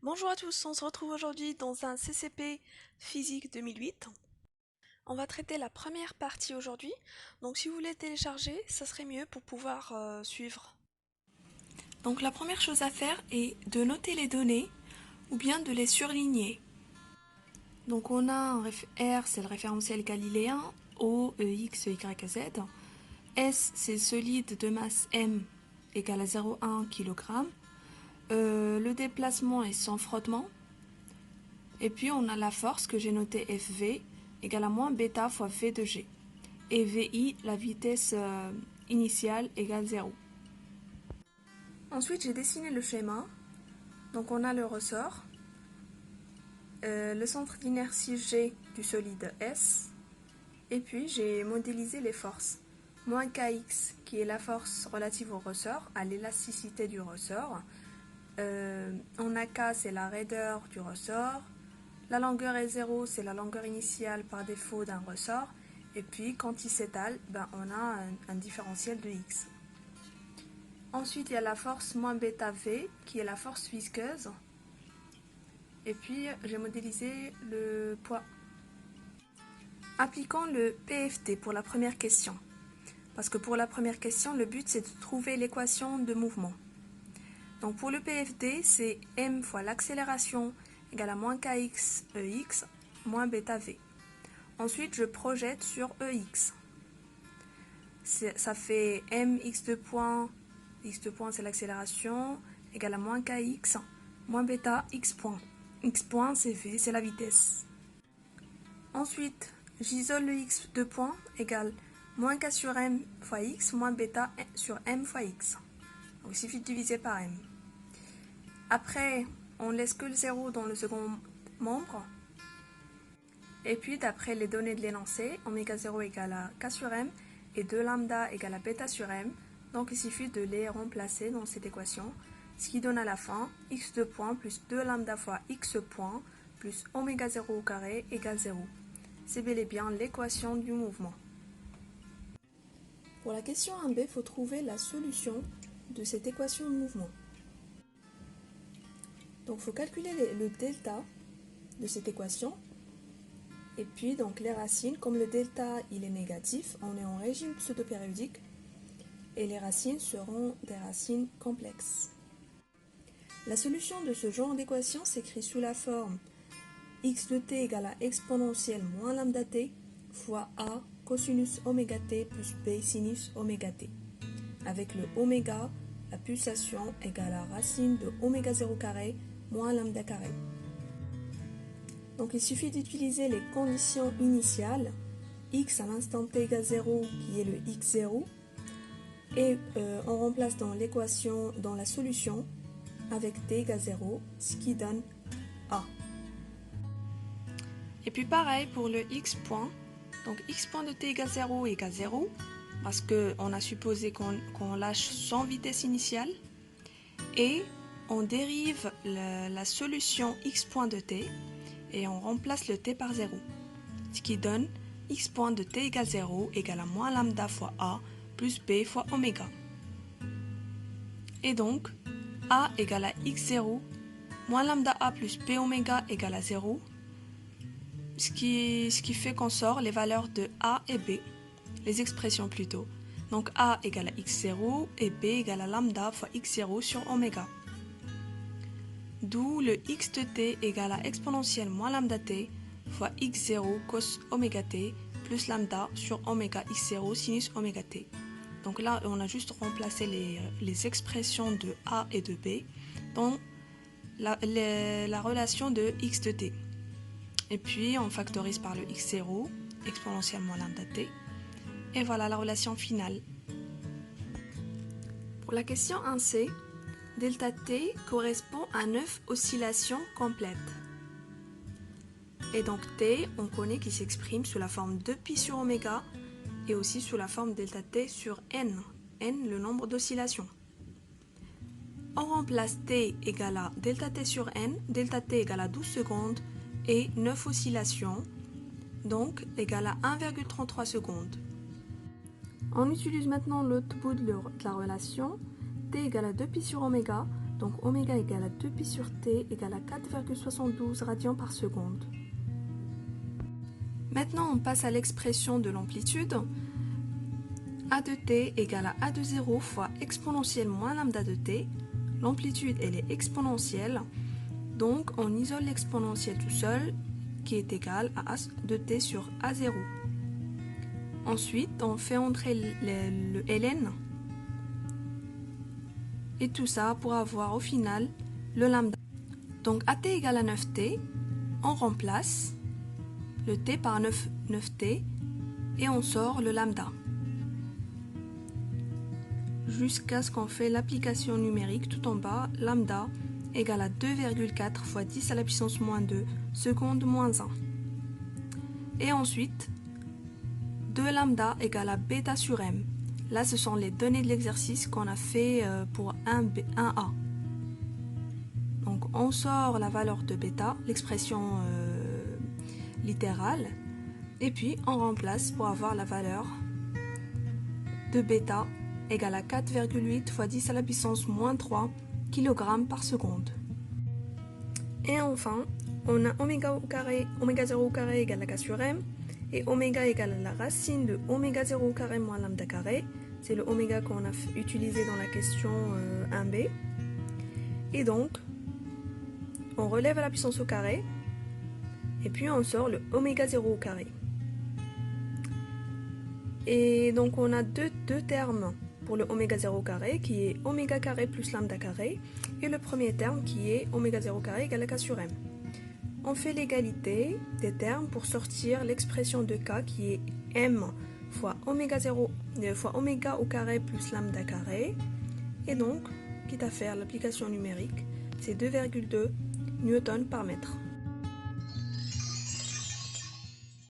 Bonjour à tous, on se retrouve aujourd'hui dans un CCP Physique 2008. On va traiter la première partie aujourd'hui, donc si vous voulez télécharger, ça serait mieux pour pouvoir suivre. Donc la première chose à faire est de noter les données ou bien de les surligner. Donc on a R, c'est le référentiel galiléen, O, E, X, Y, Z. S, c'est solide de masse M égale à 0,1 kg. Le déplacement est sans frottement. Et puis on a la force que j'ai notée Fv égale à moins bêta fois V de G. Et Vi, la vitesse initiale égale 0. Ensuite j'ai dessiné le schéma. Donc on a le ressort, le centre d'inertie G du solide S. Et puis j'ai modélisé les forces. Moins Kx qui est la force relative au ressort, à l'élasticité du ressort. On a K, c'est la raideur du ressort. La longueur est 0, c'est la longueur initiale par défaut d'un ressort. Et puis, quand il s'étale, on a un différentiel de x. Ensuite, il y a la force moins bêta V, qui est la force visqueuse. Et puis, j'ai modélisé le poids. Appliquons le PFT pour la première question. Parce que pour la première question, le but, c'est de trouver l'équation de mouvement. Donc, pour le PFD, c'est m fois l'accélération égale à moins kx EX moins bêta V. Ensuite, je projette sur EX. Ça fait mx de point, x de point c'est l'accélération, égale à moins kx, moins bêta x point. X point c'est V, c'est la vitesse. Ensuite, j'isole le x de point égale moins k sur m fois x, moins bêta sur m fois x. Donc il suffit de diviser par m. Après, on laisse que le 0 dans le second membre. Et puis, d'après les données de l'énoncé, oméga 0 égale à k sur m et 2 lambda égale à bêta sur m. Donc, il suffit de les remplacer dans cette équation, ce qui donne à la fin x de point plus 2 lambda fois x point plus oméga 0 au carré égale 0. C'est bel et bien l'équation du mouvement. Pour la question 1b, il faut trouver la solution de cette équation de mouvement. Donc, il faut calculer le delta de cette équation. Et puis, donc, les racines, comme le delta il est négatif, on est en régime pseudo-périodique, et les racines seront des racines complexes. La solution de ce genre d'équation s'écrit sous la forme x de t égale à exponentielle moins lambda t fois a cosinus oméga t plus b sinus oméga t, avec le oméga, la pulsation égale à racine de oméga 0 carré moins lambda carré. Donc il suffit d'utiliser les conditions initiales, x à l'instant t égale 0 qui est le x0, et on remplace dans l'équation, dans la solution, avec t égale 0, ce qui donne a. Et puis pareil pour le x point, donc x point de t égale 0 égale 0, parce qu'on a supposé qu'on lâche sans vitesse initiale, et on dérive la solution x point de t, et on remplace le t par 0, ce qui donne x point de t égale 0 égale à moins lambda fois a plus b fois oméga. Et donc, a égale à x0 moins lambda a plus b oméga égale à 0, ce qui fait qu'on sort les valeurs de a et b, les expressions plutôt. Donc a égale à x0 et b égale à lambda fois x0 sur oméga. D'où le x de t égale à exponentielle moins lambda t fois x0 cos oméga t plus lambda sur oméga x0 sinus oméga t. Donc là, on a juste remplacé les expressions de a et de b dans la relation de x de t. Et puis, on factorise par le x0, exponentielle moins lambda t. Et voilà la relation finale. Pour la question 1c, delta t correspond à 9 oscillations complètes. Et donc t, on connaît qu'il s'exprime sous la forme 2pi sur oméga et aussi sous la forme delta t sur n, n le nombre d'oscillations. On remplace t égale à delta t sur n, delta t égale à 12 secondes et 9 oscillations, donc égale à 1,33 secondes. On utilise maintenant l'autre bout de la relation, t égale à 2pi sur oméga Donc oméga égale à 2 pi sur t égale à 4,72 radians par seconde. Maintenant, on passe à l'expression de l'amplitude. A de t égale à A de 0 fois exponentielle moins lambda de t. L'amplitude, elle est exponentielle. Donc, on isole l'exponentielle tout seul, qui est égal à A de t sur A0. Ensuite, on fait entrer le ln. Et tout ça pour avoir au final le lambda. Donc AT égale à 9T, on remplace le T par 9T et on sort le lambda. Jusqu'à ce qu'on fait l'application numérique tout en bas, lambda égale à 2,4 fois 10 à la puissance moins 2 secondes moins 1. Et ensuite, 2 lambda égale à bêta sur m. Là, ce sont les données de l'exercice qu'on a fait pour 1A. Donc, on sort la valeur de bêta, l'expression littérale, et puis on remplace pour avoir la valeur de bêta égale à 4,8 fois 10 à la puissance moins 3 kg par seconde. Et enfin, on a oméga au carré, oméga 0 au carré égale à k sur m, et oméga égale à la racine de oméga 0 au carré moins lambda carré. C'est le oméga qu'on a utilisé dans la question 1b. Et donc, on relève à la puissance au carré, et puis on sort le oméga 0 au carré. Et donc on a deux termes pour le oméga 0 au carré, qui est oméga carré plus lambda carré, et le premier terme qui est oméga 0 carré égale à k sur m. On fait l'égalité des termes pour sortir l'expression de k qui est m fois oméga 0 fois oméga au carré plus lambda carré. Et donc, quitte à faire l'application numérique, c'est 2,2 newtons par mètre.